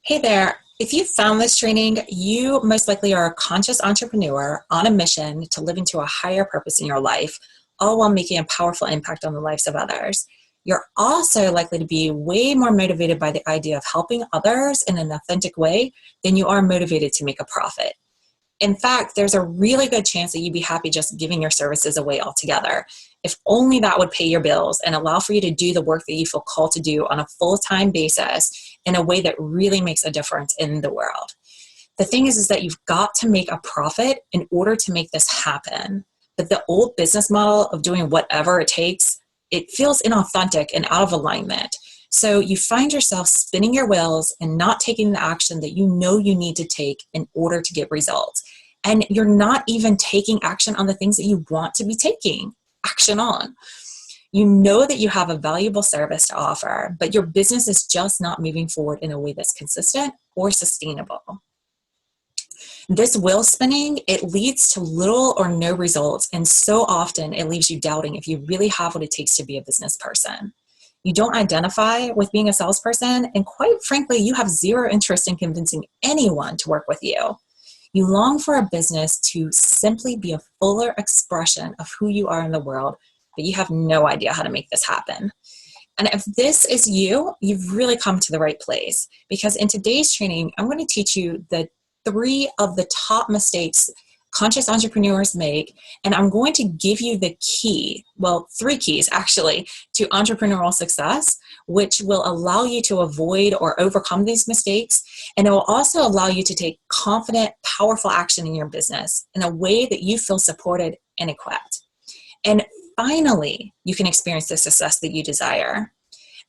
Hey there. If you found this training, you most likely are a conscious entrepreneur on a mission to live into a higher purpose in your life, all while making a powerful impact on the lives of others. You're also likely to be way more motivated by the idea of helping others in an authentic way than you are motivated to make a profit. In fact, there's a really good chance that you'd be happy just giving your services away altogether. If only that would pay your bills and allow for you to do the work that you feel called to do on a full-time basis in a way that really makes a difference in the world. The thing is that you've got to make a profit in order to make this happen. But the old business model of doing whatever it takes, it feels inauthentic and out of alignment. So you find yourself spinning your wheels and not taking the action that you know you need to take in order to get results. And you're not even taking action on the things that you want to be taking action on. You know that you have a valuable service to offer, but your business is just not moving forward in a way that's consistent or sustainable. This wheel spinning, it leads to little or no results, and so often it leaves you doubting if you really have what it takes to be a business person. You don't identify with being a salesperson, and quite frankly, you have zero interest in convincing anyone to work with you. You long for a business to simply be a fuller expression of who you are in the world, but you have no idea how to make this happen. And if this is you, you've really come to the right place, because in today's training, I'm going to teach you the 3 of the top mistakes conscious entrepreneurs make, and I'm going to give you the key, well, 3 keys actually, to entrepreneurial success, which will allow you to avoid or overcome these mistakes, and it will also allow you to take confident, powerful action in your business in a way that you feel supported and equipped. And finally, you can experience the success that you desire.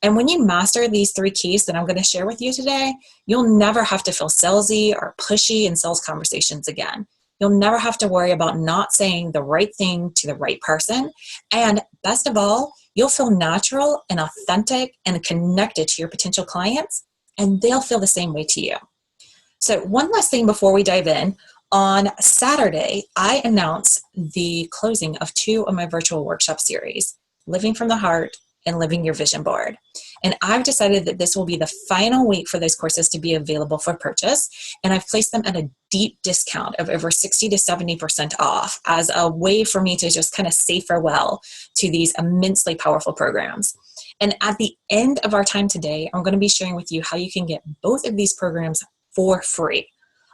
And when you master these 3 keys that I'm going to share with you today, you'll never have to feel salesy or pushy in sales conversations again. You'll never have to worry about not saying the right thing to the right person. And best of all, you'll feel natural and authentic and connected to your potential clients, and they'll feel the same way to you. So one last thing before we dive in. On Saturday, I announced the closing of 2 of my virtual workshop series, Living from the Heart and Living Your Vision Board. And I've decided that this will be the final week for those courses to be available for purchase. And I've placed them at a deep discount of over 60 to 70% off as a way for me to just kind of say farewell to these immensely powerful programs. And at the end of our time today, I'm going to be sharing with you how you can get both of these programs for free,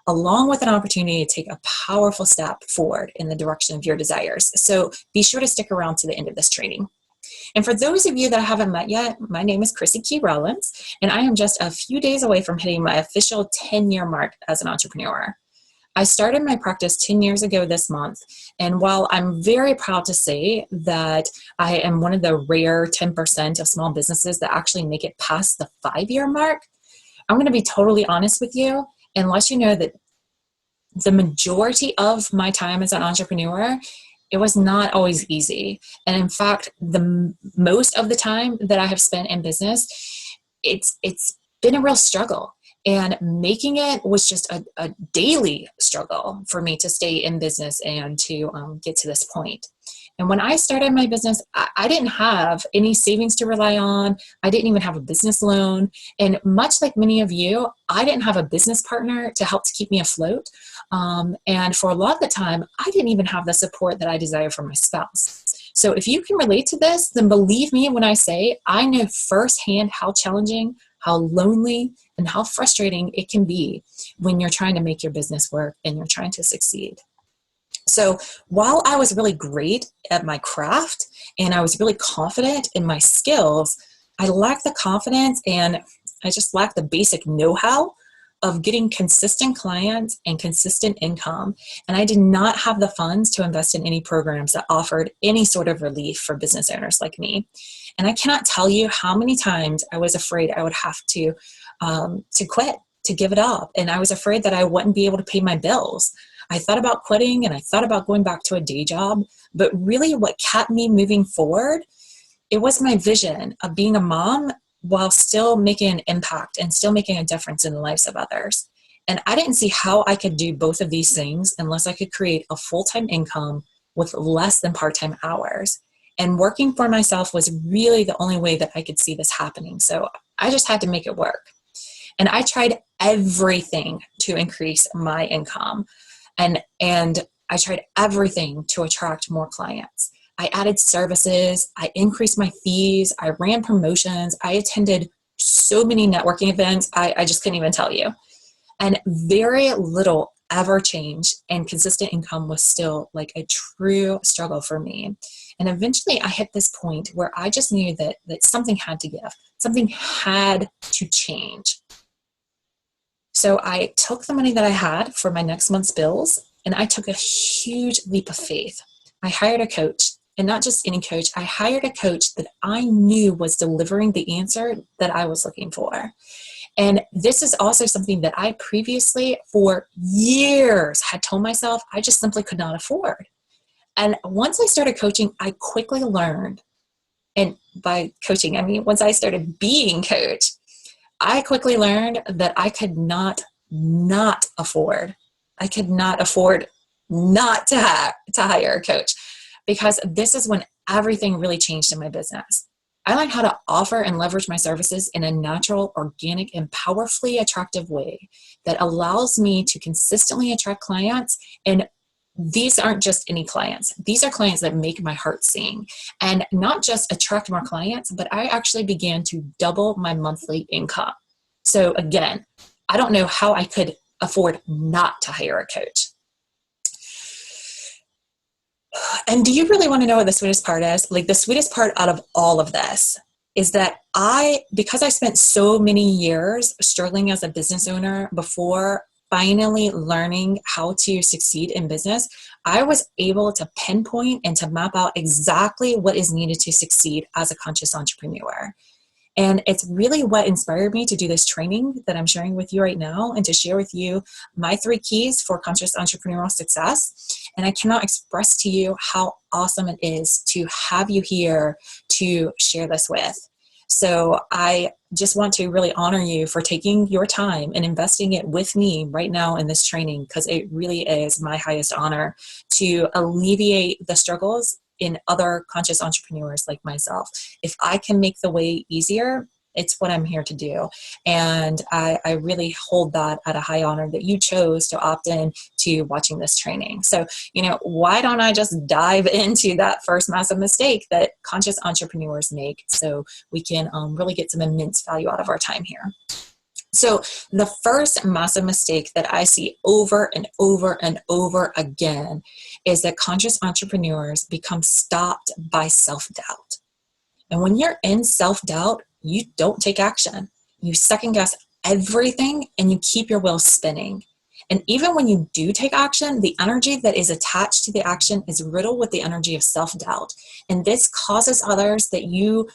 along with an opportunity to take a powerful step forward in the direction of your desires. So be sure to stick around to the end of this training. And for those of you that I haven't met yet, my name is Chrissy Key Rollins, and I am just a few days away from hitting my official 10-year mark as an entrepreneur. I started my practice 10 years ago this month, and while I'm very proud to say that I am one of the rare 10% of small businesses that actually make it past the 5-year mark, I'm going to be totally honest with you and let you know that the majority of my time as an entrepreneur, it was not always easy. And in fact, the most of the time that I have spent in business, it's been a real struggle. And making it was just a daily struggle for me to stay in business and to get to this point. And when I started my business, I didn't have any savings to rely on. I didn't even have a business loan. And much like many of you, I didn't have a business partner to help to keep me afloat. And for a lot of the time, I didn't even have the support that I desire from my spouse. So if you can relate to this, then believe me when I say I know firsthand how challenging, how lonely, and how frustrating it can be when you're trying to make your business work and you're trying to succeed. So while I was really great at my craft and I was really confident in my skills, I lacked the confidence and I just lacked the basic know-how of getting consistent clients and consistent income. And I did not have the funds to invest in any programs that offered any sort of relief for business owners like me. And I cannot tell you how many times I was afraid I would have to quit, to give it up. And I was afraid that I wouldn't be able to pay my bills. I thought about quitting and I thought about going back to a day job, but really what kept me moving forward, it was my vision of being a mom while still making an impact and still making a difference in the lives of others. And I didn't see how I could do both of these things unless I could create a full-time income with less than part-time hours. And working for myself was really the only way that I could see this happening. So I just had to make it work. And I tried everything to increase my income. And I tried everything to attract more clients. I added services, I increased my fees, I ran promotions, I attended so many networking events, I just couldn't even tell you. And very little ever changed, and consistent income was still like a true struggle for me. And eventually I hit this point where I just knew that something had to give, something had to change. So I took the money that I had for my next month's bills, and I took a huge leap of faith. I hired a coach, and not just any coach, I hired a coach that I knew was delivering the answer that I was looking for. And this is also something that I previously, for years, had told myself I just simply could not afford. And once I started coaching, I quickly learned, and by coaching, I mean, once I started being coached, I quickly learned that I could not afford. I could not afford not to hire a coach, because this is when everything really changed in my business. I learned how to offer and leverage my services in a natural, organic, and powerfully attractive way that allows me to consistently attract clients. And these aren't just any clients. These are clients that make my heart sing. And not just attract more clients, but I actually began to double my monthly income. So again, I don't know how I could afford not to hire a coach. And do you really want to know what the sweetest part is? Like, the sweetest part out of all of this is that because I spent so many years struggling as a business owner before finally learning how to succeed in business, I was able to pinpoint and to map out exactly what is needed to succeed as a conscious entrepreneur. And it's really what inspired me to do this training that I'm sharing with you right now, and to share with you my 3 keys for conscious entrepreneurial success. And I cannot express to you how awesome it is to have you here to share this with. So I just want to really honor you for taking your time and investing it with me right now in this training, because it really is my highest honor to alleviate the struggles in other conscious entrepreneurs like myself. If I can make the way easier, it's what I'm here to do. And I really hold that at a high honor that you chose to opt in to watching this training. So, why don't I just dive into that first massive mistake that conscious entrepreneurs make, so we can really get some immense value out of our time here. So the first massive mistake that I see over and over and over again is that conscious entrepreneurs become stopped by self-doubt. And when you're in self-doubt, you don't take action. You second guess everything, and you keep your wheels spinning. And even when you do take action, the energy that is attached to the action is riddled with the energy of self-doubt. And this causes others that you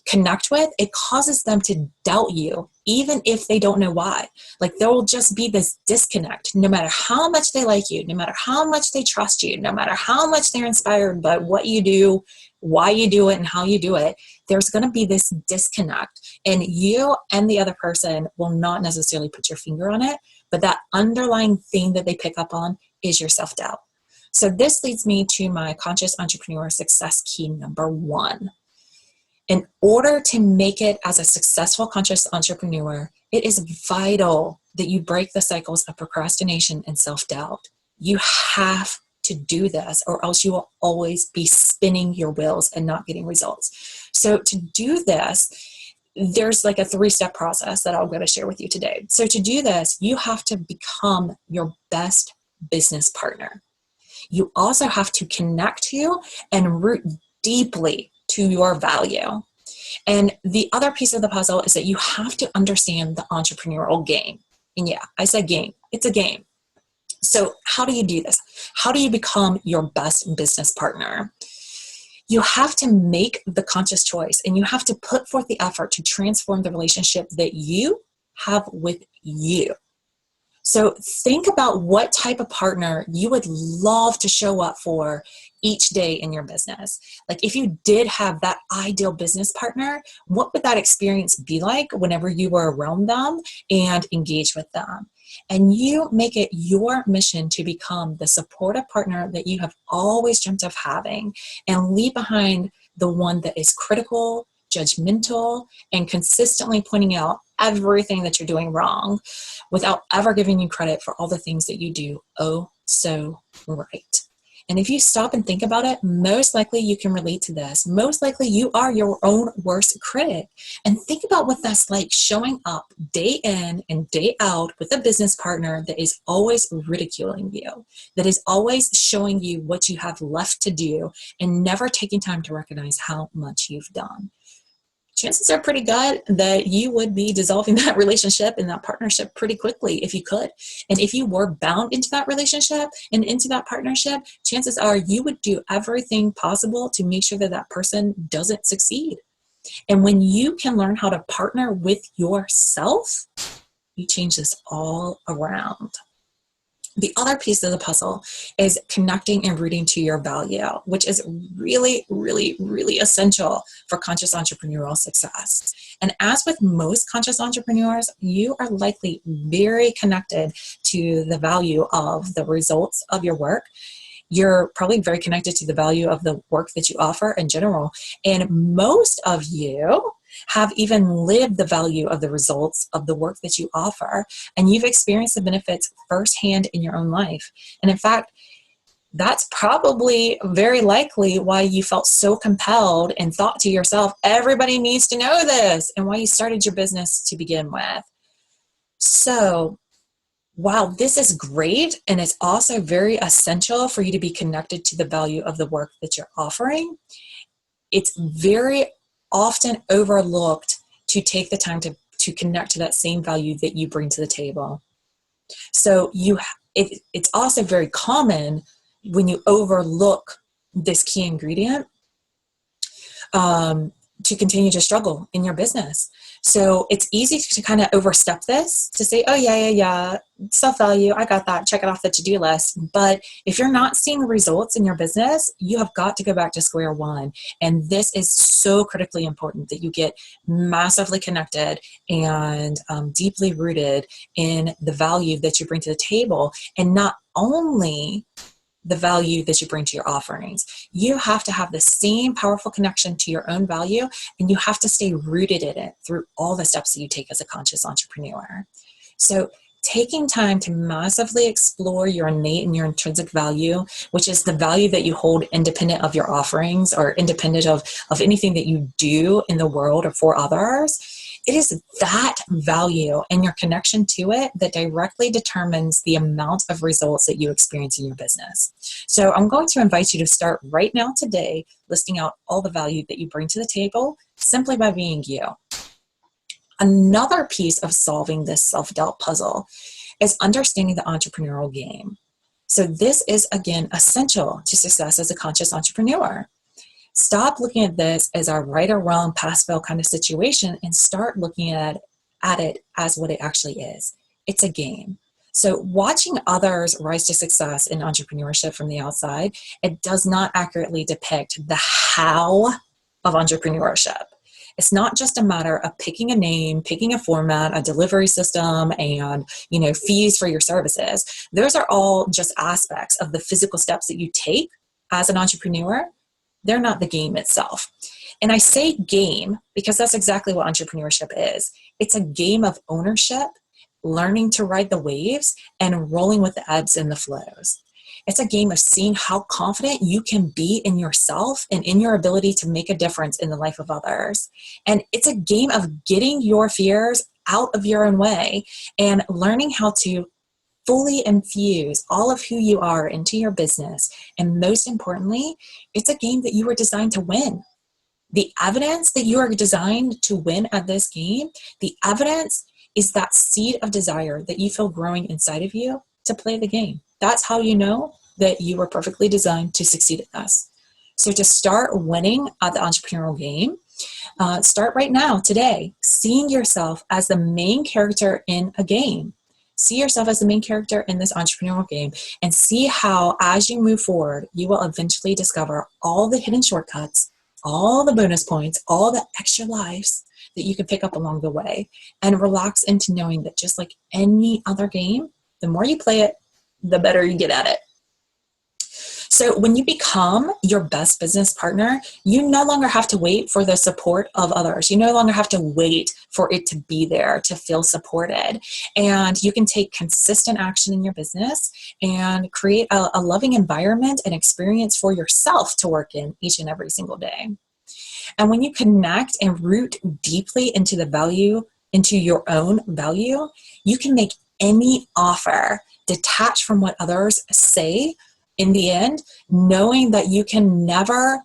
connect with, it causes them to doubt you, even if they don't know why. Like, there will just be this disconnect. No matter how much they like you, no matter how much they trust you, no matter how much they're inspired by what you do, why you do it, and how you do it, there's going to be this disconnect. And you and the other person will not necessarily put your finger on it, but that underlying thing that they pick up on is your self-doubt. So this leads me to my conscious entrepreneur success key number 1. In order to make it as a successful conscious entrepreneur, it is vital that you break the cycles of procrastination and self-doubt. You have to do this, or else you will always be spinning your wheels and not getting results. So to do this, there's like a 3-step process that I'm going to share with you today. So to do this, you have to become your best business partner. You also have to connect to and root deeply to your value. And the other piece of the puzzle is that you have to understand the entrepreneurial game. And yeah, I said game. It's a game. So how do you do this? How do you become your best business partner? You have to make the conscious choice, and you have to put forth the effort to transform the relationship that you have with you. So think about what type of partner you would love to show up for each day in your business. Like, if you did have that ideal business partner, what would that experience be like whenever you were around them and engage with them? And you make it your mission to become the supportive partner that you have always dreamt of having, and leave behind the one that is critical judgmental, and consistently pointing out everything that you're doing wrong without ever giving you credit for all the things that you do oh so right. And if you stop and think about it, most likely you can relate to this. Most likely you are your own worst critic. And think about what that's like, showing up day in and day out with a business partner that is always ridiculing you, that is always showing you what you have left to do and never taking time to recognize how much you've done. Chances are pretty good that you would be dissolving that relationship and that partnership pretty quickly if you could. And if you were bound into that relationship and into that partnership, chances are you would do everything possible to make sure that that person doesn't succeed. And when you can learn how to partner with yourself, you change this all around. The other piece of the puzzle is connecting and rooting to your value, which is really, really, really essential for conscious entrepreneurial success. And as with most conscious entrepreneurs, you are likely very connected to the value of the results of your work. You're probably very connected to the value of the work that you offer in general. And most of you have even lived the value of the results of the work that you offer, and you've experienced the benefits firsthand in your own life. And in fact, that's probably very likely why you felt so compelled and thought to yourself, everybody needs to know this, and why you started your business to begin with. So while this is great, and it's also very essential for you to be connected to the value of the work that you're offering, it's very often overlooked to take the time to connect to that same value that you bring to the table. So it's also very common when you overlook this key ingredient to continue to struggle in your business. So it's easy to kind of overstep this, to say, oh yeah, self-value, I got that, check it off the to-do list. But if you're not seeing results in your business, you have got to go back to square one. And this is so critically important, that you get massively connected and deeply rooted in the value that you bring to the table, and not only the value that you bring to your offerings. You have to have the same powerful connection to your own value, and you have to stay rooted in it through all the steps that you take as a conscious entrepreneur. So taking time to massively explore your innate and your intrinsic value, which is the value that you hold independent of your offerings or independent of anything that you do in the world or for others. It is that value and your connection to it that directly determines the amount of results that you experience in your business. So I'm going to invite you to start right now today, listing out all the value that you bring to the table simply by being you. Another piece of solving this self-doubt puzzle is understanding the entrepreneurial game. So this is, again, essential to success as a conscious entrepreneur. Stop looking at this as a right or wrong, pass-fail kind of situation, and start looking at it as what it actually is. It's a game. So watching others rise to success in entrepreneurship from the outside, it does not accurately depict the how of entrepreneurship. It's not just a matter of picking a name, picking a format, a delivery system, and fees for your services. Those are all just aspects of the physical steps that you take as an entrepreneur. They're not the game itself. And I say game because that's exactly what entrepreneurship is. It's a game of ownership, learning to ride the waves, and rolling with the ebbs and the flows. It's a game of seeing how confident you can be in yourself and in your ability to make a difference in the life of others. And it's a game of getting your fears out of your own way and learning how to fully infuse all of who you are into your business. And most importantly, it's a game that you were designed to win. The evidence that you are designed to win at this game, the evidence is that seed of desire that you feel growing inside of you to play the game. That's how you know that you were perfectly designed to succeed at this. So to start winning at the entrepreneurial game, start right now, today, seeing yourself as the main character in a game. See yourself as the main character in this entrepreneurial game, and see how, as you move forward, you will eventually discover all the hidden shortcuts, all the bonus points, all the extra lives that you can pick up along the way, and relax into knowing that just like any other game, the more you play it, the better you get at it. So when you become your best business partner, you no longer have to wait for the support of others. You no longer have to wait for it to be there to feel supported. And you can take consistent action in your business and create a loving environment and experience for yourself to work in each and every single day. And when you connect and root deeply into the value, into your own value, you can make any offer detached from what others say in the end, knowing that you can never,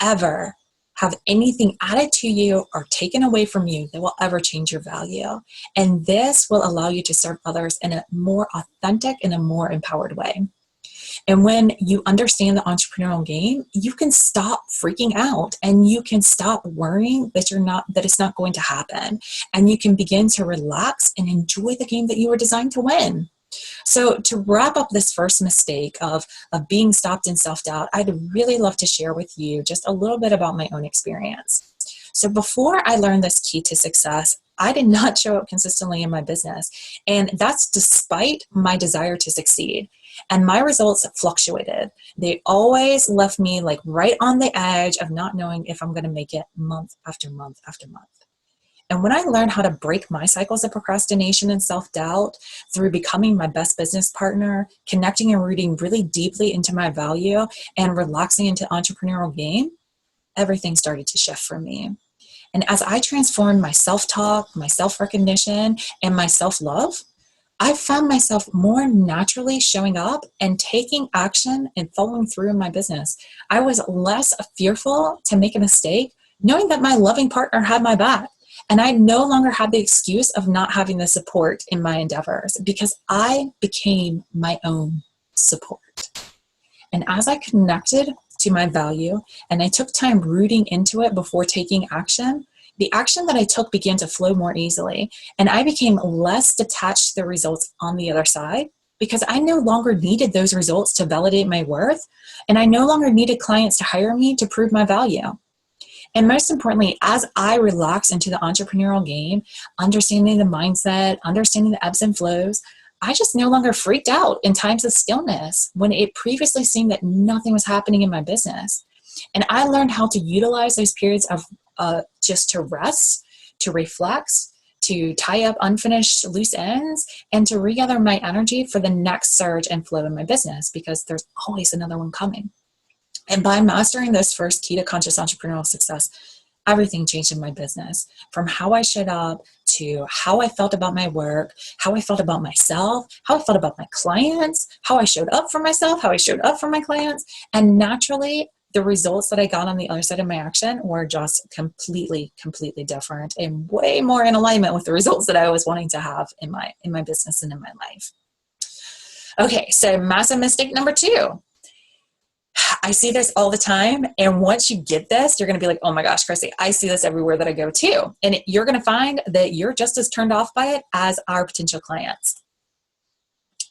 ever have anything added to you or taken away from you that will ever change your value. And this will allow you to serve others in a more authentic and a more empowered way. And when you understand the entrepreneurial game, you can stop freaking out and you can stop worrying that it's not going to happen. And you can begin to relax and enjoy the game that you were designed to win. So to wrap up this first mistake of being stopped in self-doubt, I'd really love to share with you just a little bit about my own experience. So before I learned this key to success, I did not show up consistently in my business. And that's despite my desire to succeed. And my results fluctuated. They always left me like right on the edge of not knowing if I'm going to make it month after month after month. And when I learned how to break my cycles of procrastination and self-doubt through becoming my best business partner, connecting and rooting really deeply into my value, and relaxing into entrepreneurial game, everything started to shift for me. And as I transformed my self-talk, my self-recognition, and my self-love, I found myself more naturally showing up and taking action and following through in my business. I was less fearful to make a mistake, knowing that my loving partner had my back. And I no longer had the excuse of not having the support in my endeavors because I became my own support. And as I connected to my value and I took time rooting into it before taking action, the action that I took began to flow more easily. And I became less detached to the results on the other side because I no longer needed those results to validate my worth. And I no longer needed clients to hire me to prove my value. And most importantly, as I relax into the entrepreneurial game, understanding the mindset, understanding the ebbs and flows, I just no longer freaked out in times of stillness when it previously seemed that nothing was happening in my business. And I learned how to utilize those periods of just to rest, to reflect, to tie up unfinished loose ends, and to regather my energy for the next surge and flow in my business because there's always another one coming. And by mastering this first key to conscious entrepreneurial success, everything changed in my business, from how I showed up to how I felt about my work, how I felt about myself, how I felt about my clients, how I showed up for myself, how I showed up for my clients. And naturally, the results that I got on the other side of my action were just completely, completely different and way more in alignment with the results that I was wanting to have in my business and in my life. Okay, so massive mistake number 2. I see this all the time. And once you get this, you're going to be like, oh my gosh, Chrissy, I see this everywhere that I go too. And you're going to find that you're just as turned off by it as our potential clients.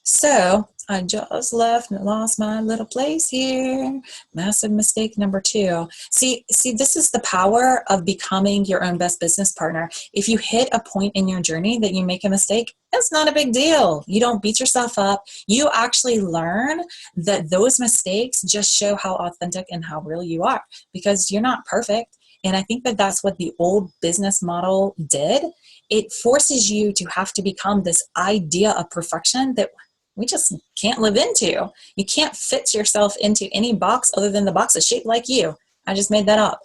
So I just lost my little place here. Massive mistake number 2. See, this is the power of becoming your own best business partner. If you hit a point in your journey that you make a mistake, it's not a big deal. You don't beat yourself up. You actually learn that those mistakes just show how authentic and how real you are because you're not perfect. And I think that that's what the old business model did. It forces you to have to become this idea of perfection that we just can't live into. You can't fit yourself into any box other than the box is shaped like you. I just made that up.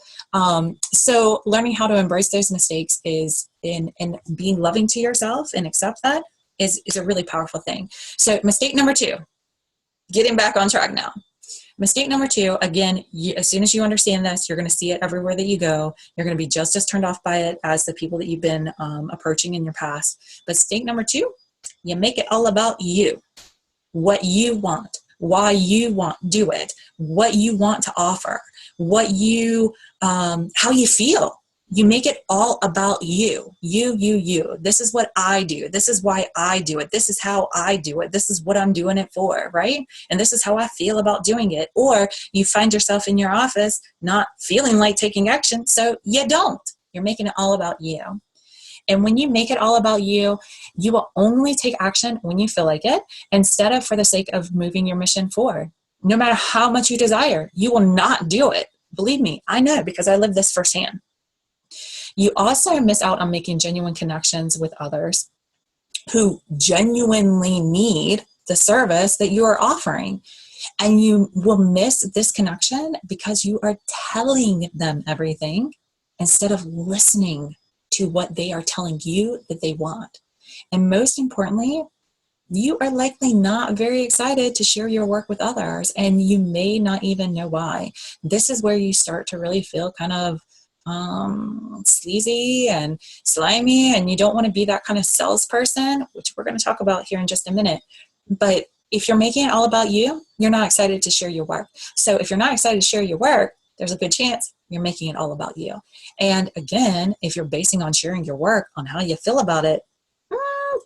So learning how to embrace those mistakes is in being loving to yourself and accept that is a really powerful thing. So mistake number 2, getting back on track now. Mistake number 2, again, as soon as you understand this, you're going to see it everywhere that you go. You're going to be just as turned off by it as the people that you've been approaching in your past. But mistake number 2, you make it all about you. What you want, why you do it, what you want to offer, how you feel. You make it all about you. You. This is what I do. This is why I do it. This is how I do it. This is what I'm doing it for, right? And this is how I feel about doing it. Or you find yourself in your office not feeling like taking action, so you don't. You're making it all about you. And when you make it all about you, you will only take action when you feel like it instead of for the sake of moving your mission forward. No matter how much you desire, you will not do it. Believe me, I know because I live this firsthand. You also miss out on making genuine connections with others who genuinely need the service that you are offering. And you will miss this connection because you are telling them everything instead of listening to what they are telling you that they want. And most importantly, you are likely not very excited to share your work with others, and you may not even know why. This is where you start to really feel kind of sleazy and slimy, and you don't want to be that kind of salesperson, which we're going to talk about here in just a minute. But if you're making it all about you, you're not excited to share your work. So if you're not excited to share your work, there's a good chance you're making it all about you. And again, if you're basing on sharing your work on how you feel about it,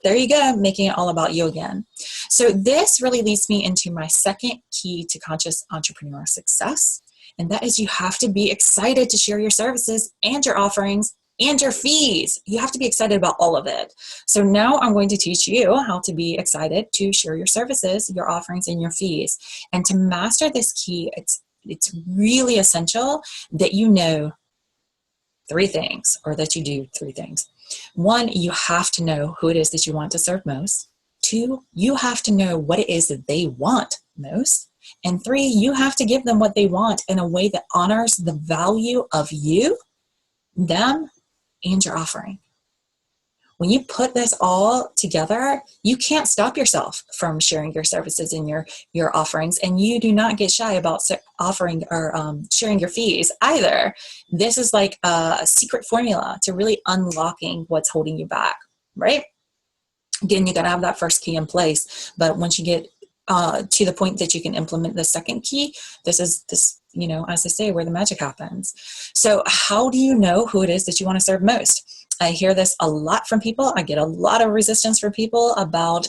there you go, making it all about you again. So this really leads me into my second key to conscious entrepreneur success. And that is you have to be excited to share your services and your offerings and your fees. You have to be excited about all of it. So now I'm going to teach you how to be excited to share your services, your offerings, and your fees. And to master this key, it's really essential that you know three things, or that you do three things. One, you have to know who it is that you want to serve most. Two, you have to know what it is that they want most. And three, you have to give them what they want in a way that honors the value of you, them, and your offering. When you put this all together, you can't stop yourself from sharing your services and your offerings, and you do not get shy about offering or sharing your fees either. This is like a secret formula to really unlocking what's holding you back, right? Again, you got to have that first key in place, but once you get to the point that you can implement the second key, this, as I say, where the magic happens. So how do you know who it is that you want to serve most? I hear this a lot from people. I get a lot of resistance from people about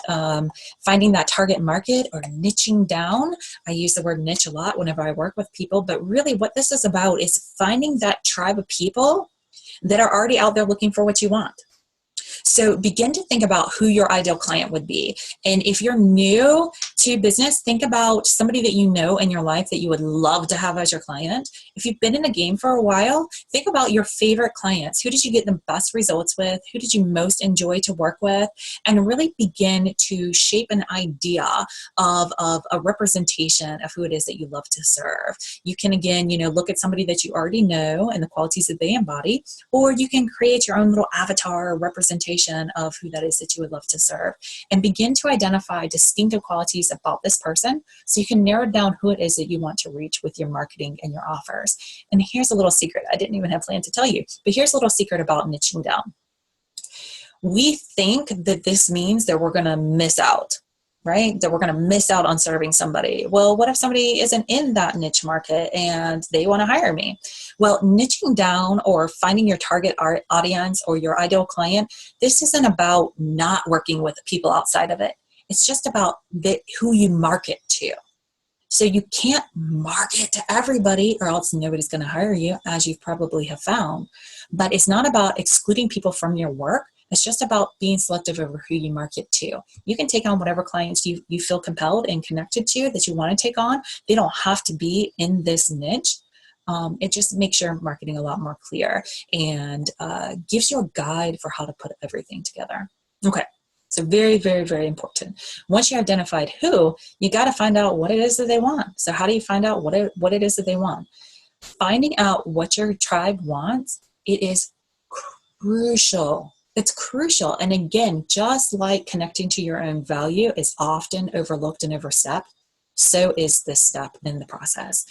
finding that target market or niching down. I use the word niche a lot whenever I work with people, but really what this is about is finding that tribe of people that are already out there looking for what you want. So begin to think about who your ideal client would be. And if you're new to business, think about somebody that you know in your life that you would love to have as your client. If you've been in the game for a while, think about your favorite clients. Who did you get the best results with? Who did you most enjoy to work with? And really begin to shape an idea of a representation of who it is that you love to serve. You can, again, look at somebody that you already know and the qualities that they embody, or you can create your own little avatar or representation of who that is that you would love to serve, and begin to identify distinctive qualities about this person so you can narrow down who it is that you want to reach with your marketing and your offers. And here's a little secret. I didn't even have planned to tell you, but here's a little secret about niching down. We think that this means that we're going to miss out, right? That we're going to miss out on serving somebody. Well, what if somebody isn't in that niche market and they want to hire me? Well, niching down or finding your target audience or your ideal client, this isn't about not working with people outside of it. It's just about who you market to. So you can't market to everybody or else nobody's going to hire you, as you probably have found. But it's not about excluding people from your work. It's just about being selective over who you market to. You can take on whatever clients you feel compelled and connected to that you want to take on. They don't have to be in this niche. It just makes your marketing a lot more clear and gives you a guide for how to put everything together. Okay, so very, very, very important. Once you identified who, you got to find out what it is that they want. So how do you find out what it is that they want? Finding out what your tribe wants, it is crucial. It's crucial. And again, just like connecting to your own value is often overlooked and overstepped, so is this step in the process.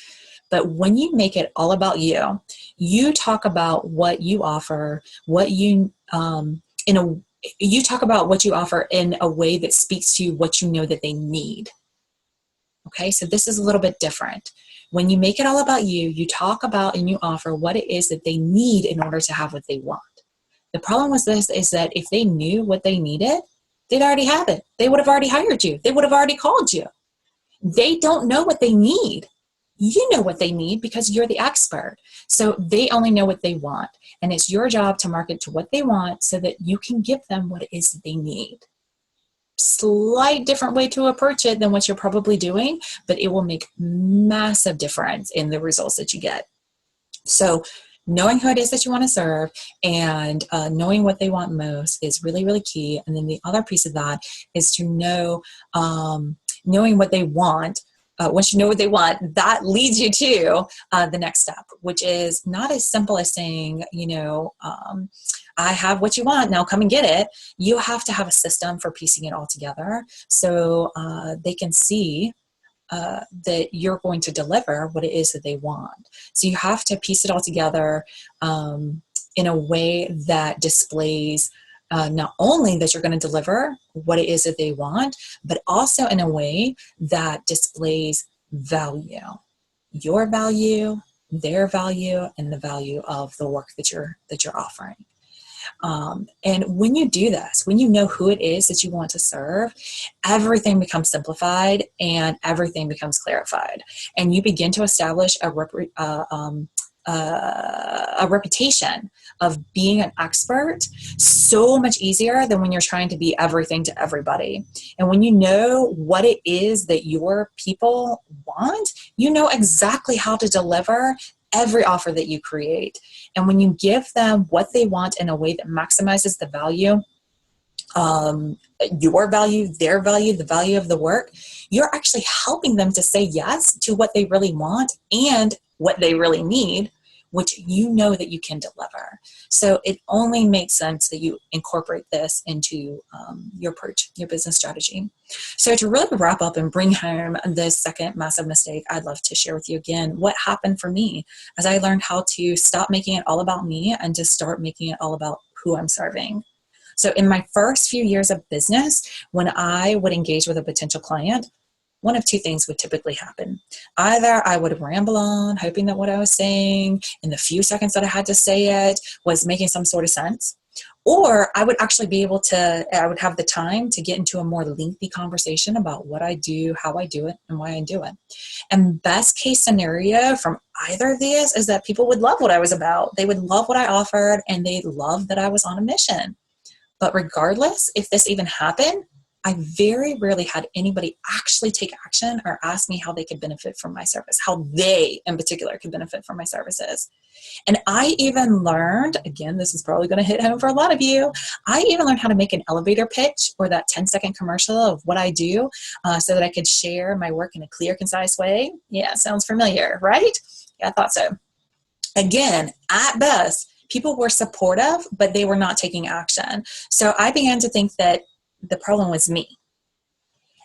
But when you make it all about you, you talk about what you offer, you talk about what you offer in a way that speaks to what you know that they need. Okay, so this is a little bit different. When you make it all about you, you talk about and you offer what it is that they need in order to have what they want. The problem with this is that if they knew what they needed, they'd already have it. They would have already hired you. They would have already called you. They don't know what they need. You know what they need because you're the expert. So they only know what they want. And it's your job to market to what they want so that you can give them what it is that they need. slight different way to approach it than what you're probably doing, but it will make massive difference in the results that you get. So knowing who it is that you want to serve and knowing what they want most is really, really key. And then the other piece of that is to know, knowing what they want. Once you know what they want, that leads you to the next step, which is not as simple as saying, I have what you want, now come and get it. You have to have a system for piecing it all together so they can see that you're going to deliver what it is that they want. So you have to piece it all together in a way that displays not only that you're going to deliver what it is that they want, but also in a way that displays value, your value, their value, and the value of the work that you're offering. And when you do this, when you know who it is that you want to serve, everything becomes simplified and everything becomes clarified. And you begin to establish a reputation of being an expert so much easier than when you're trying to be everything to everybody. And when you know what it is that your people want, you know exactly how to deliver every offer that you create. And when you give them what they want in a way that maximizes the value, your value, their value, the value of the work, you're actually helping them to say yes to what they really want and what they really need, which you know that you can deliver. So it only makes sense that you incorporate this into your approach, your business strategy. So to really wrap up and bring home the second massive mistake, I'd love to share with you again what happened for me as I learned how to stop making it all about me and to start making it all about who I'm serving. So in my first few years of business, when I would engage with a potential client, one of two things would typically happen. Either I would ramble on, hoping that what I was saying in the few seconds that I had to say it was making some sort of sense, or I would actually be able to, I would have the time to get into a more lengthy conversation about what I do, how I do it, and why I do it. And best case scenario from either of these is that people would love what I was about. They would love what I offered, and they loved that I was on a mission. But regardless, if this even happened, I very rarely had anybody actually take action or ask me how they could benefit from my service, how they in particular could benefit from my services. And I even learned, again, this is probably going to hit home for a lot of you, I even learned how to make an elevator pitch or that 10-second commercial of what I do so that I could share my work in a clear, concise way. Yeah, sounds familiar, right? Yeah, I thought so. Again, at best, people were supportive, but they were not taking action. So I began to think that the problem was me.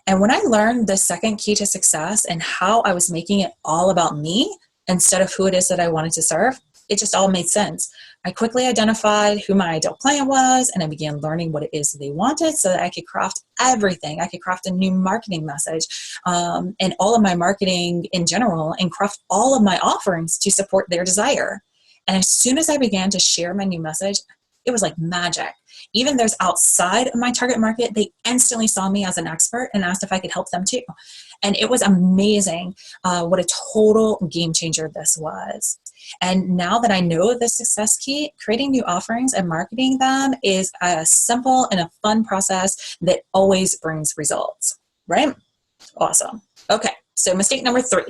And when I learned the second key to success and how I was making it all about me instead of who it is that I wanted to serve, it just all made sense. I quickly identified who my ideal client was, and I began learning what it is that they wanted so that I could craft everything. I could craft a new marketing message and all of my marketing in general, and craft all of my offerings to support their desire. And as soon as I began to share my new message, it was like magic. Even those outside of my target market, they instantly saw me as an expert and asked if I could help them too. And it was amazing what a total game changer this was. And now that I know the success key, creating new offerings and marketing them is a simple and a fun process that always brings results, right? Awesome. Okay, so mistake number 3.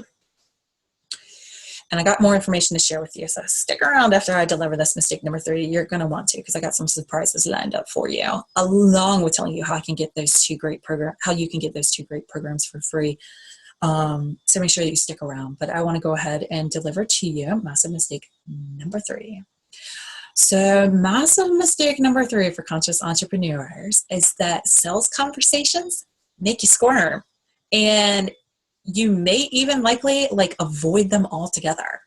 And I got more information to share with you, so stick around after I deliver this mistake number 3. You're going to want to, because I got some surprises lined up for you, along with telling you how I can get those 2 great programs, how you can get those 2 great programs for free. So make sure that you stick around. But I want to go ahead and deliver to you massive mistake number 3. So massive mistake number 3 for conscious entrepreneurs is that sales conversations make you squirm. And you may even likely avoid them altogether.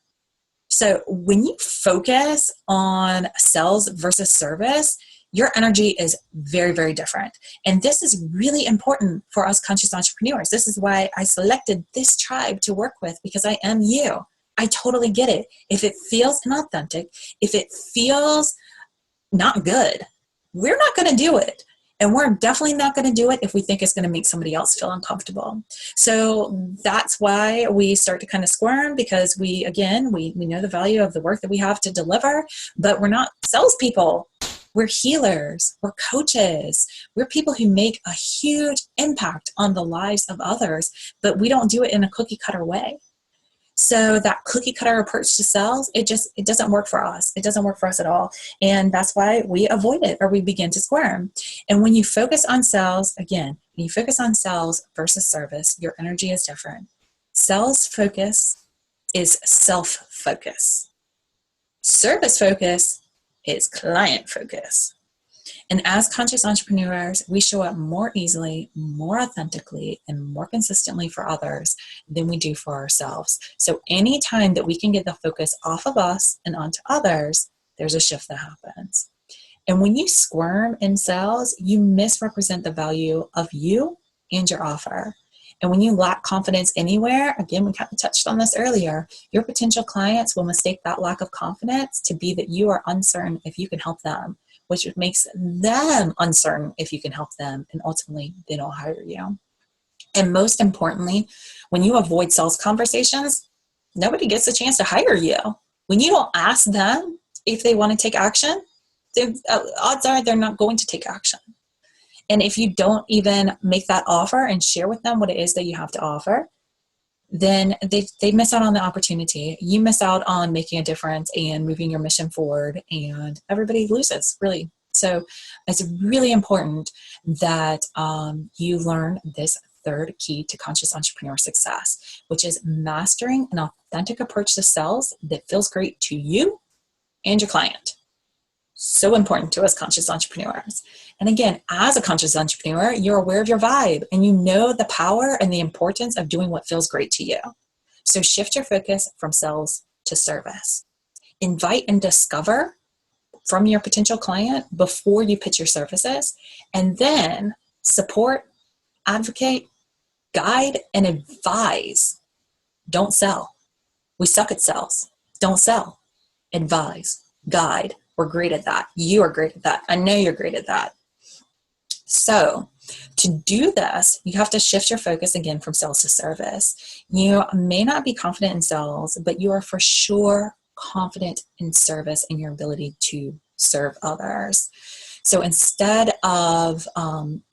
So when you focus on sales versus service, your energy is very, very different. And this is really important for us conscious entrepreneurs. This is why I selected this tribe to work with, because I am you. I totally get it. If it feels inauthentic, if it feels not good, we're not going to do it. And we're definitely not going to do it if we think it's going to make somebody else feel uncomfortable. So that's why we start to kind of squirm, because we know the value of the work that we have to deliver, but we're not salespeople. We're healers, we're coaches, we're people who make a huge impact on the lives of others, but we don't do it in a cookie cutter way. So that cookie cutter approach to sales, it doesn't work for us. It doesn't work for us at all. And that's why we avoid it or we begin to squirm. And when you focus on sales, again, when you focus on sales versus service, your energy is different. Sales focus is self-focus. Service focus is client focus. And as conscious entrepreneurs, we show up more easily, more authentically, and more consistently for others than we do for ourselves. So anytime that we can get the focus off of us and onto others, there's a shift that happens. And when you squirm in sales, you misrepresent the value of you and your offer. And when you lack confidence anywhere, again, we kind of touched on this earlier, your potential clients will mistake that lack of confidence to be that you are uncertain if you can help them, which makes them uncertain if you can help them, and ultimately they don't hire you. And most importantly, when you avoid sales conversations, nobody gets a chance to hire you. When you don't ask them if they want to take action, odds are they're not going to take action. And if you don't even make that offer and share with them what it is that you have to offer, then they miss out on the opportunity. You miss out on making a difference and moving your mission forward, and everybody loses, really. So it's really important that you learn this third key to conscious entrepreneur success, which is mastering an authentic approach to sales that feels great to you and your client. So important to us conscious entrepreneurs. And again, as a conscious entrepreneur, you're aware of your vibe and you know the power and the importance of doing what feels great to you. So shift your focus from sales to service. Invite and discover from your potential client before you pitch your services, and then support, advocate, guide, and advise. Don't sell. We suck at sales. Don't sell. Advise, guide. We're great at that. You are great at that. I know you're great at that. So to do this, you have to shift your focus again from sales to service. You may not be confident in sales, but you are for sure confident in service and your ability to serve others. So instead of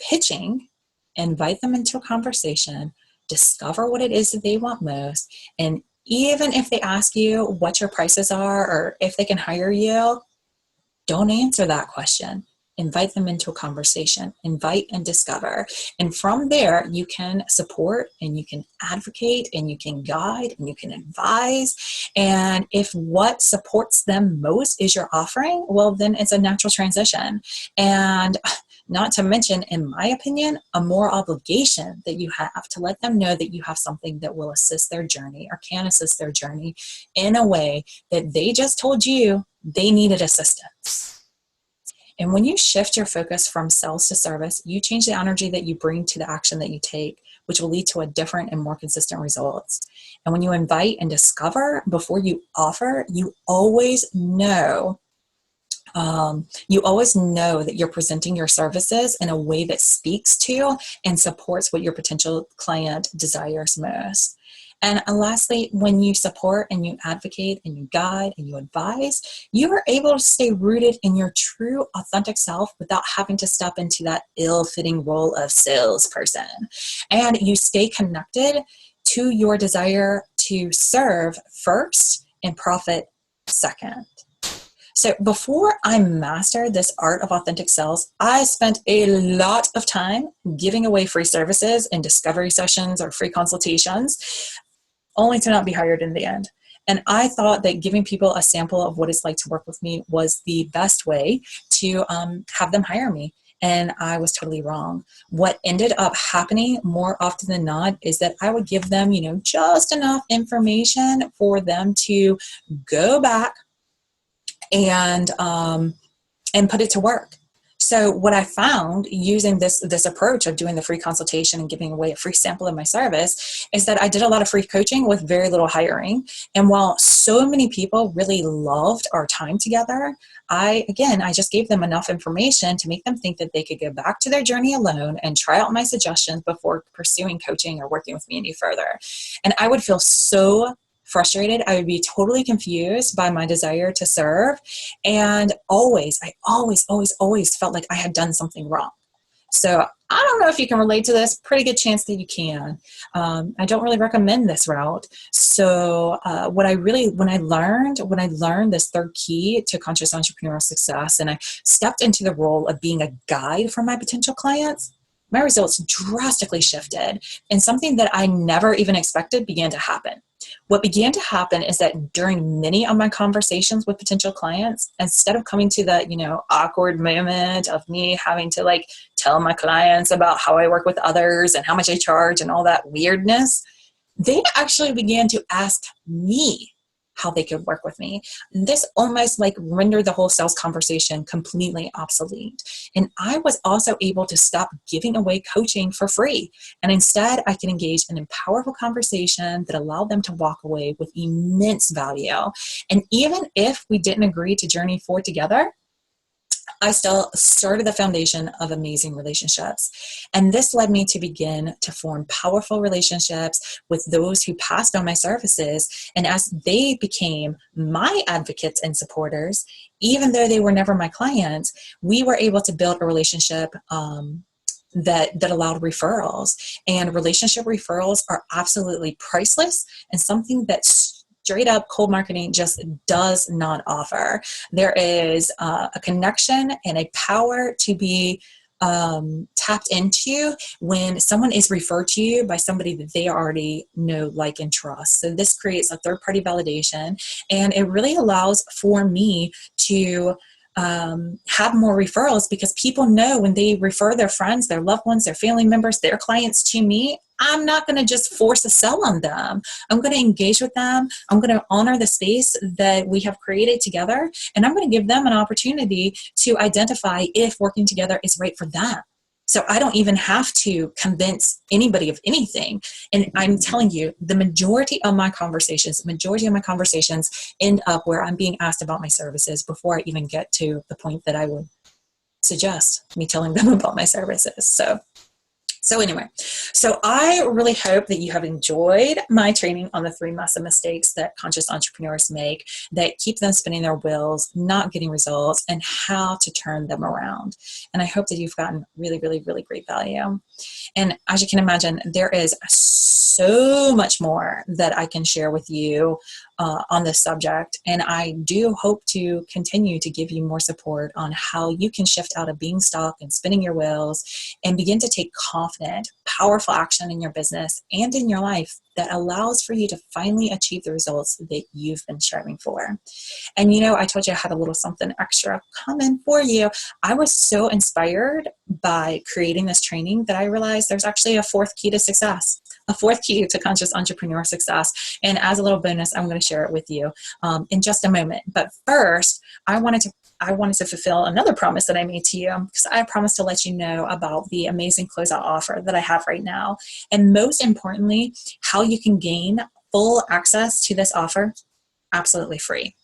pitching, invite them into a conversation, discover what it is that they want most, and even if they ask you what your prices are or if they can hire you, don't answer that question. Invite them into a conversation. Invite and discover. And from there, you can support and you can advocate and you can guide and you can advise. And if what supports them most is your offering, well, then it's a natural transition. And not to mention, in my opinion, a more obligation that you have to let them know that you have something that will assist their journey or can assist their journey in a way that they just told you they needed assistance. And when you shift your focus from sales to service, you change the energy that you bring to the action that you take, which will lead to a different and more consistent results. And when you invite and discover before you offer, you always know that you're presenting your services in a way that speaks to and supports what your potential client desires most. And lastly, when you support and you advocate and you guide and you advise, you are able to stay rooted in your true, authentic self without having to step into that ill-fitting role of salesperson. And you stay connected to your desire to serve first and profit second. So before I mastered this art of authentic sales, I spent a lot of time giving away free services and discovery sessions or free consultations, only to not be hired in the end. And I thought that giving people a sample of what it's like to work with me was the best way to have them hire me. And I was totally wrong. What ended up happening more often than not is that I would give them, just enough information for them to go back and put it to work. So what I found using this approach of doing the free consultation and giving away a free sample of my service is that I did a lot of free coaching with very little hiring. And while so many people really loved our time together, I just gave them enough information to make them think that they could go back to their journey alone and try out my suggestions before pursuing coaching or working with me any further. And I would feel so frustrated. I would be totally confused by my desire to serve. And I always felt like I had done something wrong. So I don't know if you can relate to this. Pretty good chance that you can. I don't really recommend this route. So when I learned this third key to conscious entrepreneurial success, and I stepped into the role of being a guide for my potential clients, my results drastically shifted, and something that I never even expected began to happen. What began to happen is that during many of my conversations with potential clients, instead of coming to the, awkward moment of me having to tell my clients about how I work with others and how much I charge and all that weirdness, they actually began to ask me how they could work with me. This almost rendered the whole sales conversation completely obsolete. And I was also able to stop giving away coaching for free. And instead, I could engage in a powerful conversation that allowed them to walk away with immense value. And even if we didn't agree to journey forward together, I still started the foundation of amazing relationships. And this led me to begin to form powerful relationships with those who passed on my services. And as they became my advocates and supporters, even though they were never my clients, we were able to build a relationship that allowed referrals. And relationship referrals are absolutely priceless and something that straight up cold marketing just does not offer. There is a connection and a power to be tapped into when someone is referred to you by somebody that they already know, like, and trust. So this creates a third-party validation, and it really allows for me to have more referrals, because people know when they refer their friends, their loved ones, their family members, their clients to me, I'm not going to just force a sell on them. I'm going to engage with them. I'm going to honor the space that we have created together, and I'm going to give them an opportunity to identify if working together is right for them. So I don't even have to convince anybody of anything. And I'm telling you, the majority of my conversations end up where I'm being asked about my services before I even get to the point that I would suggest me telling them about my services. So anyway, so I really hope that you have enjoyed my training on the 3 massive mistakes that conscious entrepreneurs make that keep them spinning their wheels, not getting results, and how to turn them around. And I hope that you've gotten really, really, really great value. And as you can imagine, there is so much more that I can share with you on this subject. And I do hope to continue to give you more support on how you can shift out of being stuck and spinning your wheels and begin to take confident, powerful action in your business and in your life that allows for you to finally achieve the results that you've been striving for. And I told you I had a little something extra coming for you. I was so inspired by creating this training that I realized there's actually a 4th key to success, a 4th key to conscious entrepreneur success. And as a little bonus, I'm going to share it with you in just a moment. But first, I wanted to fulfill another promise that I made to you, because I promised to let you know about the amazing closeout offer that I have right now. And most importantly, how you can gain full access to this offer absolutely free.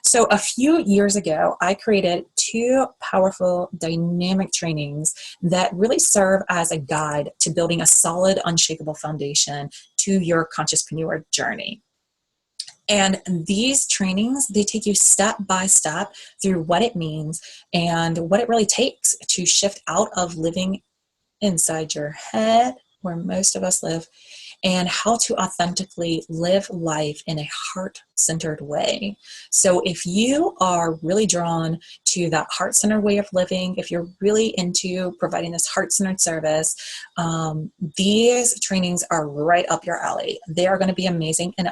So a few years ago, I created 2 powerful dynamic trainings that really serve as a guide to building a solid, unshakable foundation to your consciouspreneur journey. And these trainings, they take you step by step through what it means and what it really takes to shift out of living inside your head, where most of us live, and how to authentically live life in a heart-centered way. So if you are really drawn to that heart-centered way of living, if you're really into providing this heart-centered service, these trainings are right up your alley. They are going to be amazing. And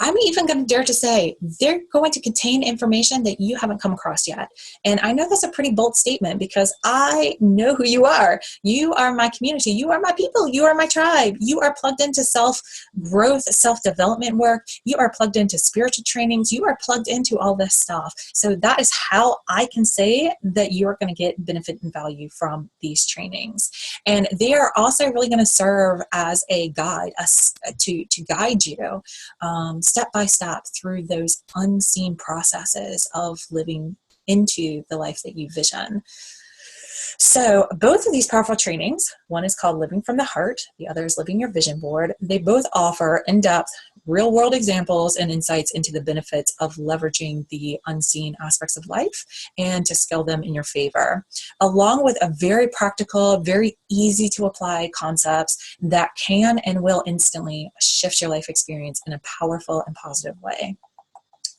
I'm even going to dare to say they're going to contain information that you haven't come across yet. And I know that's a pretty bold statement, because I know who you are. You are my community. You are my people. You are my tribe. You are plugged into self-growth, self-development work. You are plugged into spiritual trainings. You are plugged into all this stuff. So that is how I can say that you're going to get benefit and value from these trainings. And they are also really going to serve as a guide, to guide you step by step through those unseen processes of living into the life that you vision. So both of these powerful trainings, one is called Living from the Heart, the other is Living Your Vision Board. They both offer in-depth, real-world examples and insights into the benefits of leveraging the unseen aspects of life and to scale them in your favor, along with a very practical, very easy to apply concepts that can and will instantly shift your life experience in a powerful and positive way.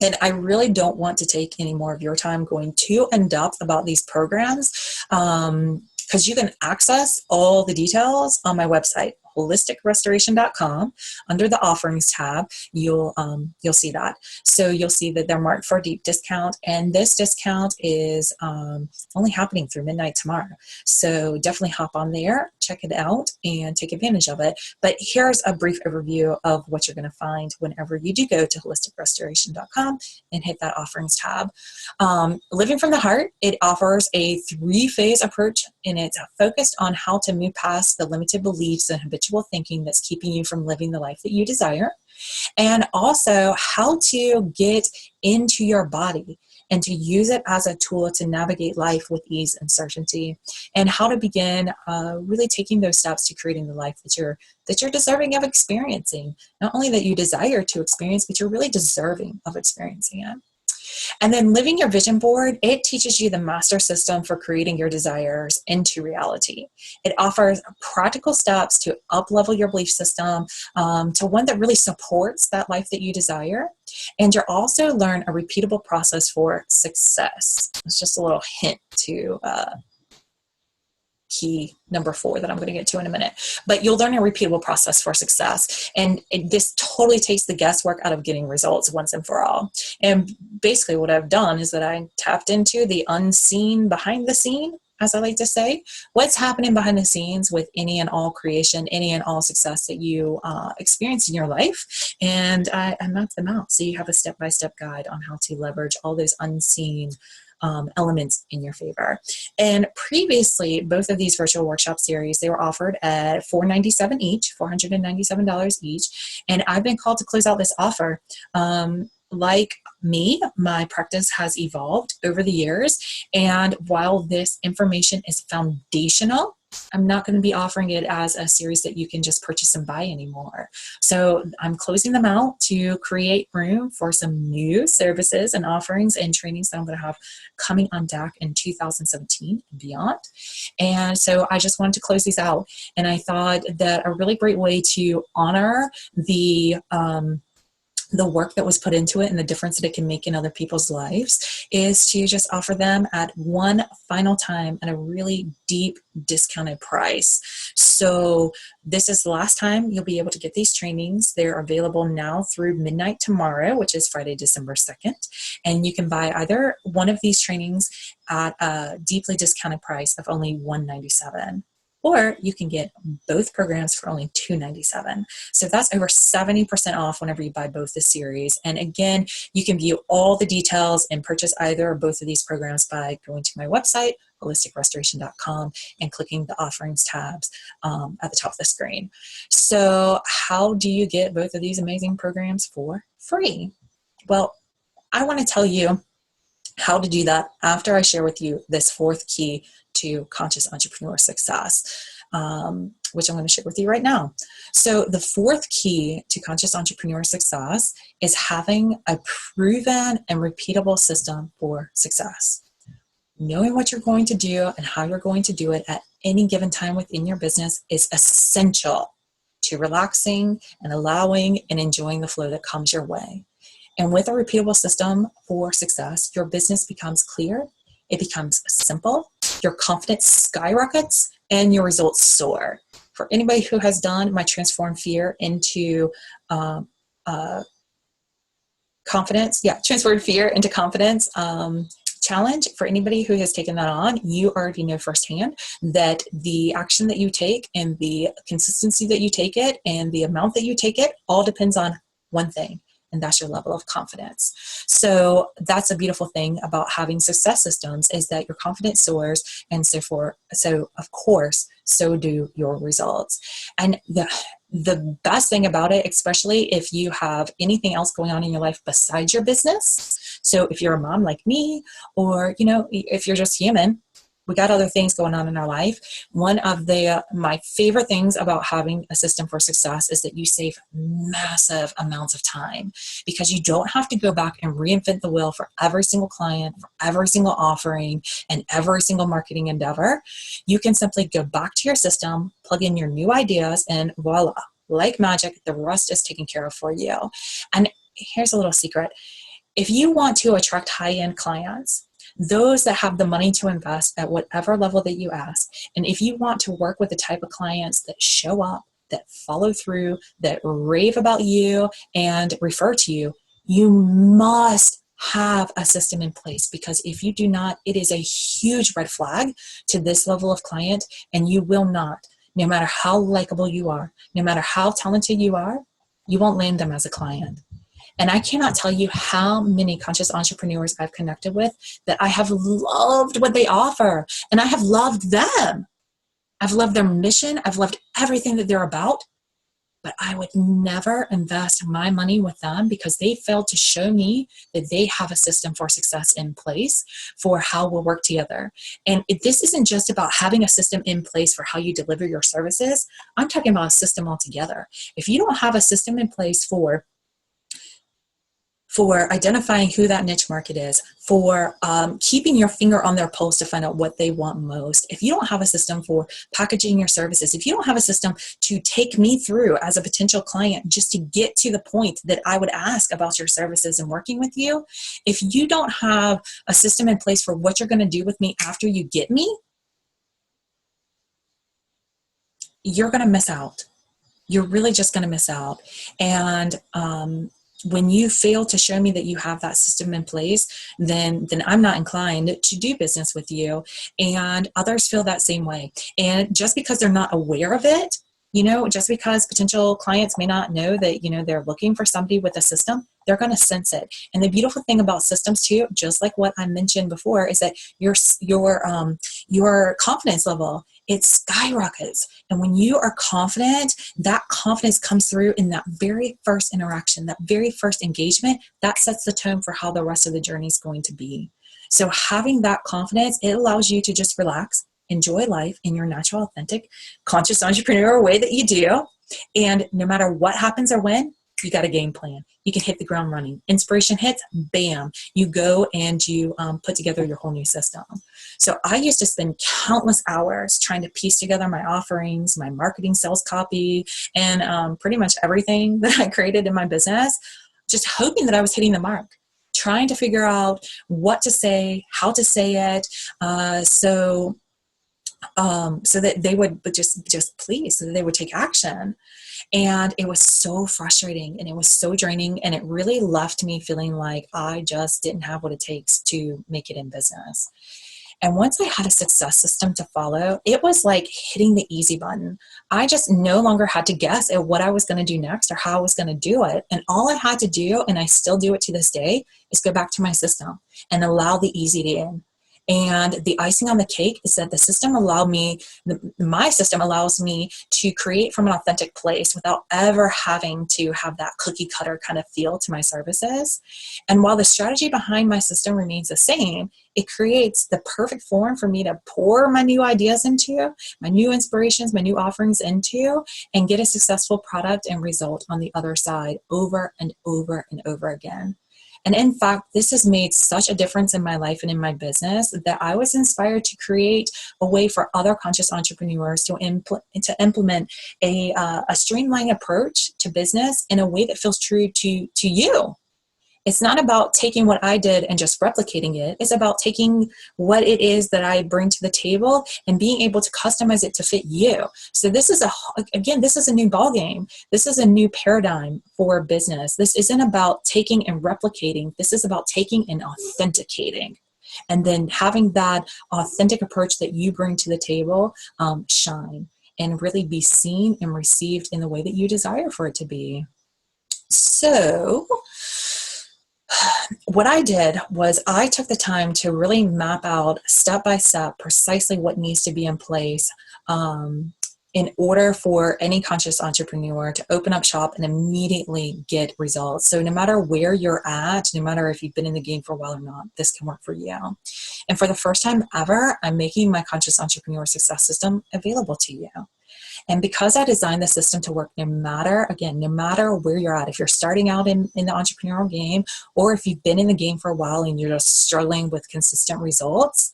And I really don't want to take any more of your time going too in depth about these programs, because you can access all the details on my website, holisticrestoration.com. Under the offerings tab, you'll see that. So you'll see that they're marked for a deep discount, and this discount is only happening through midnight tomorrow. So definitely hop on there, check it out, and take advantage of it. But here's a brief overview of what you're going to find whenever you do go to holisticrestoration.com and hit that offerings tab. Living from the Heart, it offers a 3-phase approach, and it's focused on how to move past the limited beliefs and habitual thinking that's keeping you from living the life that you desire, and also how to get into your body and to use it as a tool to navigate life with ease and certainty, and how to begin really taking those steps to creating the life that you're deserving of experiencing. Not only that you desire to experience, but you're really deserving of experiencing it. And then Living Your Vision Board, it teaches you the master system for creating your desires into reality. It offers practical steps to up-level your belief system to one that really supports that life that you desire. And you'll also learn a repeatable process for success. It's just a little hint to key number 4 that I'm going to get to in a minute. But you'll learn a repeatable process for success. And this totally takes the guesswork out of getting results once and for all. And basically what I've done is that I tapped into the unseen behind the scene, as I like to say. What's happening behind the scenes with any and all creation, any and all success that you experience in your life. And I mapped them out. So you have a step-by-step guide on how to leverage all those unseen elements in your favor. And previously, both of these virtual workshop series, they were offered at $497 each, $497 each. And I've been called to close out this offer. Like me, my practice has evolved over the years. And while this information is foundational, I'm not going to be offering it as a series that you can just purchase and buy anymore. So I'm closing them out to create room for some new services and offerings and trainings that I'm going to have coming on deck in 2017 and beyond. And so I just wanted to close these out. And I thought that a really great way to honor the work that was put into it and the difference that it can make in other people's lives is to just offer them at one final time at a really deep discounted price. So this is the last time you'll be able to get these trainings. They're available now through midnight tomorrow, which is Friday, December 2nd. And you can buy either one of these trainings at a deeply discounted price of only $197. Or you can get both programs for only $297. So that's over 70% off whenever you buy both the series. And again, you can view all the details and purchase either or both of these programs by going to my website, holisticrestoration.com, and clicking the offerings tabs at the top of the screen. So how do you get both of these amazing programs for free? Well, I want to tell you how to do that after I share with you this 4th key to conscious entrepreneur success, which I'm going to share with you right now. So the 4th key to conscious entrepreneur success is having a proven and repeatable system for success. Knowing what you're going to do and how you're going to do it at any given time within your business is essential to relaxing and allowing and enjoying the flow that comes your way. And with a repeatable system for success, your business becomes clear, it becomes simple, your confidence skyrockets, and your results soar. For anybody who has done my Transform Fear into confidence, Transform Fear into Confidence challenge, for anybody who has taken that on, you already know firsthand that the action that you take and the consistency that you take it and the amount that you take it all depends on one thing. And that's your level of confidence. So that's a beautiful thing about having success systems is that your confidence soars, and so of course, so do your results. And the best thing about it, especially if you have anything else going on in your life besides your business. So if you're a mom like me, or if you're just human, We got other things going on in our life. One of the my favorite things about having a system for success is that you save massive amounts of time, because you don't have to go back and reinvent the wheel for every single client, for every single offering, and every single marketing endeavor. You can simply go back to your system, plug in your new ideas, and voila, like magic, the rest is taken care of for you. And here's a little secret. If you want to attract high-end clients, those that have the money to invest at whatever level that you ask, and if you want to work with the type of clients that show up, that follow through, that rave about you and refer to you, you must have a system in place, because if you do not, it is a huge red flag to this level of client, and you will not, no matter how likable you are, no matter how talented you are, you won't land them as a client. And I cannot tell you how many conscious entrepreneurs I've connected with that I have loved what they offer, and I have loved them. I've loved their mission. I've loved everything that they're about, but I would never invest my money with them because they failed to show me that they have a system for success in place for how we'll work together. And this isn't just about having a system in place for how you deliver your services. I'm talking about a system altogether. If you don't have a system in place for identifying who that niche market is, for keeping your finger on their pulse to find out what they want most, if you don't have a system for packaging your services, if you don't have a system to take me through as a potential client just to get to the point that I would ask about your services and working with you, if you don't have a system in place for what you're going to do with me after you get me, you're going to miss out. You're really just going to miss out. And when you fail to show me that you have that system in place, then I'm not inclined to do business with you. And others feel that same way. And just because they're not aware of it, just because potential clients may not know that, they're looking for somebody with a system, they're going to sense it. And the beautiful thing about systems too, just like what I mentioned before, is that your confidence level, it skyrockets. And when you are confident, that confidence comes through in that very first interaction, that very first engagement. That sets the tone for how the rest of the journey is going to be. So having that confidence, it allows you to just relax, enjoy life in your natural, authentic, conscious entrepreneur way that you do. And no matter what happens or when, you got a game plan. You can hit the ground running. Inspiration hits, bam, you go and you put together your whole new system. So I used to spend countless hours trying to piece together my offerings, my marketing, sales copy, and pretty much everything that I created in my business, just hoping that I was hitting the mark, trying to figure out what to say, how to say it, so that they would just please, so that they would take action. And it was so frustrating and it was so draining, and it really left me feeling like I just didn't have what it takes to make it in business. And once I had a success system to follow, it was like hitting the easy button. I just no longer had to guess at what I was going to do next or how I was going to do it. And all I had to do, and I still do it to this day, is go back to my system and allow the easy in. And the icing on the cake is that my system allows me to create from an authentic place without ever having to have that cookie cutter kind of feel to my services. And while the strategy behind my system remains the same, it creates the perfect form for me to pour my new ideas into, my new inspirations, my new offerings into, and get a successful product and result on the other side over and over and over again. And in fact, this has made such a difference in my life and in my business that I was inspired to create a way for other conscious entrepreneurs to implement a streamlined approach to business in a way that feels true to you. It's not about taking what I did and just replicating it. It's about taking what it is that I bring to the table and being able to customize it to fit you. So this is a new ballgame. This is a new paradigm for business. This isn't about taking and replicating. This is about taking and authenticating. And then having that authentic approach that you bring to the table shine and really be seen and received in the way that you desire for it to be. So what I did was I took the time to really map out step by step precisely what needs to be in place in order for any conscious entrepreneur to open up shop and immediately get results. So no matter where you're at, no matter if you've been in the game for a while or not, this can work for you. And for the first time ever, I'm making my Conscious Entrepreneur Success System available to you. And because I designed the system to work no matter where you're at, if you're starting out in the entrepreneurial game, or if you've been in the game for a while and you're just struggling with consistent results,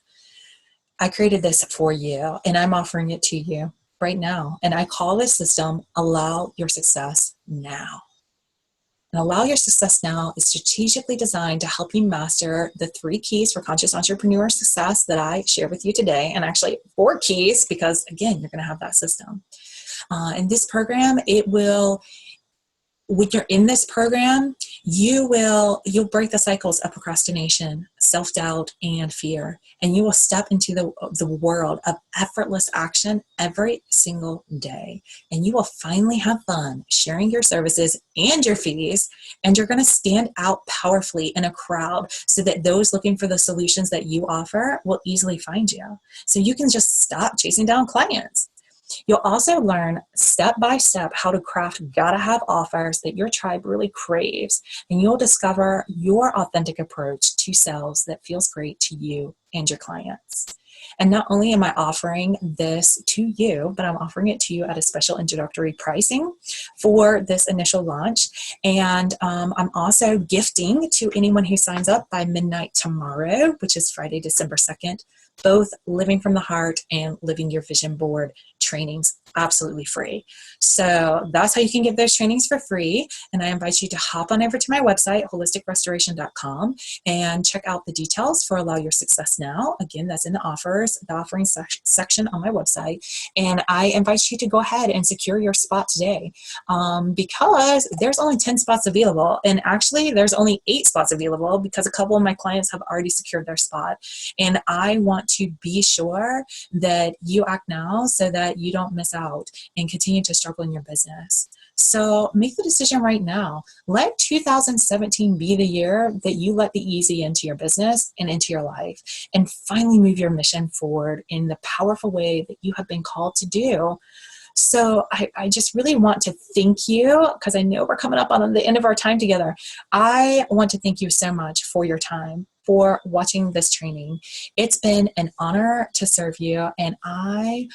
I created this for you and I'm offering it to you right now. And I call this system Allow Your Success Now. And Allow Your Success Now is strategically designed to help you master the 3 keys for conscious entrepreneur success that I share with you today. And actually 4 keys, because again, you're going to have that system. In this program, when you're in this program, you'll break the cycles of procrastination, self-doubt, and fear. And you will step into the world of effortless action every single day. And you will finally have fun sharing your services and your fees. And you're going to stand out powerfully in a crowd so that those looking for the solutions that you offer will easily find you. So you can just stop chasing down clients. You'll also learn step by step how to craft gotta have offers that your tribe really craves, and you'll discover your authentic approach to sales that feels great to you and your clients. And not only am I offering this to you, but I'm offering it to you at a special introductory pricing for this initial launch. And I'm also gifting to anyone who signs up by midnight tomorrow, which is Friday, December 2nd, both Living from the Heart and Living Your Vision Board trainings absolutely free. So that's how you can get those trainings for free. And I invite you to hop on over to my website, holisticrestoration.com, and check out the details for Allow Your Success Now. Again, that's in the offering section on my website. And I invite you to go ahead and secure your spot today, because there's only 10 spots available. And actually there's only 8 spots available because a couple of my clients have already secured their spot. And I want to be sure that you act now so that you don't miss out and continue to struggle in your business. So make the decision right now. Let 2017 be the year that you let the easy into your business and into your life, and finally move your mission forward in the powerful way that you have been called to do. So I just really want to thank you, because I know we're coming up on the end of our time together. I want to thank you so much for your time, for watching this training. It's been an honor to serve you, and I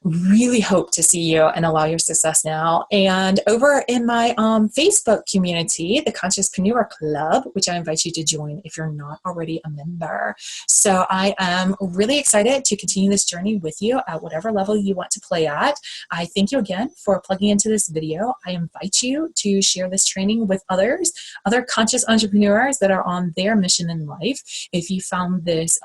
really hope to see you and Allow Your Success Now. And over in my Facebook community, the Consciouspreneur Club, which I invite you to join if you're not already a member. So I am really excited to continue this journey with you at whatever level you want to play at. I thank you again for plugging into this video. I invite you to share this training with others, other conscious entrepreneurs that are on their mission in life. If you found this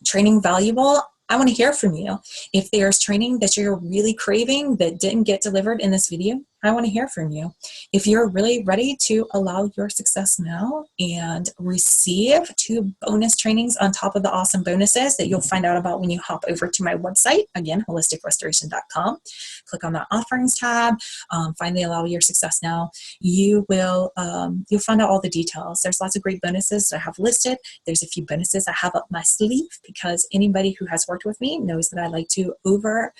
training valuable, I want to hear from you. If there's training that you're really craving that didn't get delivered in this video, I want to hear from you. If you're really ready to allow your success now and receive 2 bonus trainings on top of the awesome bonuses that you'll find out about when you hop over to my website, again, holisticrestoration.com, click on that offerings tab, find the Allow Your Success Now. You'll find out all the details. There's lots of great bonuses that I have listed. There's a few bonuses I have up my sleeve, because anybody who has worked with me knows that I like to over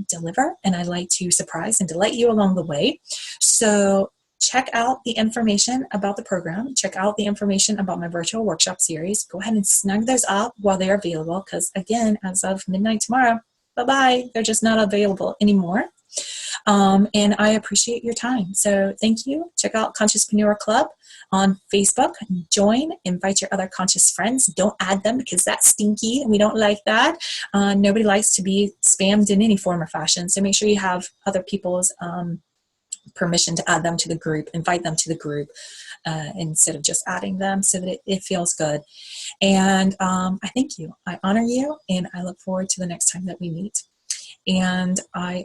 deliver, and I like to surprise and delight you along the way. So check out the information about the program. Check out the information about my virtual workshop series. Go ahead and snag those up while they're available, because again, as of midnight tomorrow, bye-bye, they're just not available anymore. And I appreciate your time. So thank you. Check out Consciouspreneur Club on Facebook. Join, invite your other conscious friends. Don't add them, because that's stinky and we don't like that. Nobody likes to be spammed in any form or fashion. So make sure you have other people's permission to add them to the group, invite them to the group, instead of just adding them, so that it feels good. And I thank you. I honor you, and I look forward to the next time that we meet. And I